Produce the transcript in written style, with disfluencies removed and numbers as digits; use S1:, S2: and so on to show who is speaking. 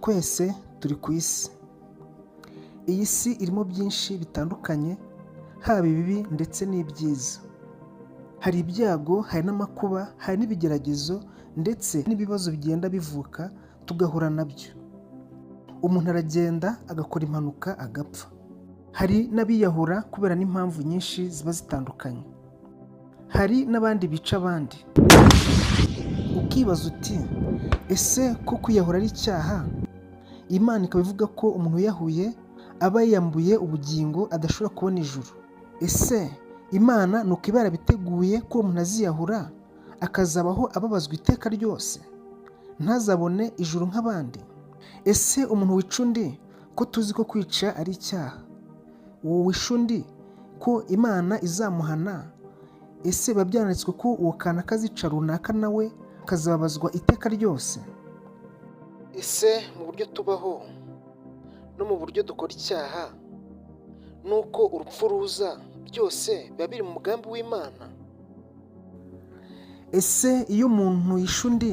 S1: Twese turi ku isi. Iyi si irimo byinshi bitandukanye, haba ibibi ndetse n'ibyiza. Hari ibyago, hari n'amakuba, hari n'ibigeragezo ndetse n'ibibazo bigenda bivuka tugahura nabyo. Umuntu aragenda agakora impanuka agapfa. Hari n'abiyahura kubera n'impamvu nyinshi ziba zitandukanye. Hari n'abandi bica abandi. Ukibaza uti, ese ko kwiyahura ari icyaha? Imana ikaba ivuga ko umuntu wiyahuye aba yiyambuye ubugingo adashobora kubona ijuru. Ese Imana ni uko iba yarabiteguye ko umuntu aziyahura akazabaho ababazwa iteka ryose, ntazabone ijuru nk'abandi? Ese umuntu wica undi, ko tuzi ko kwica ari icyaha, uwo wishe undi ko Imana izamuhana? Ese biba byanditswe ko uwo kanaka azica runaka nawe akazababazwa iteka ryose? Ese mu buryo tubaho no mu buryo dukora icyaha nuko urupfu ruza, byose biba biri mu mugambi w'Imana? Ese iyo umuntu yishe undi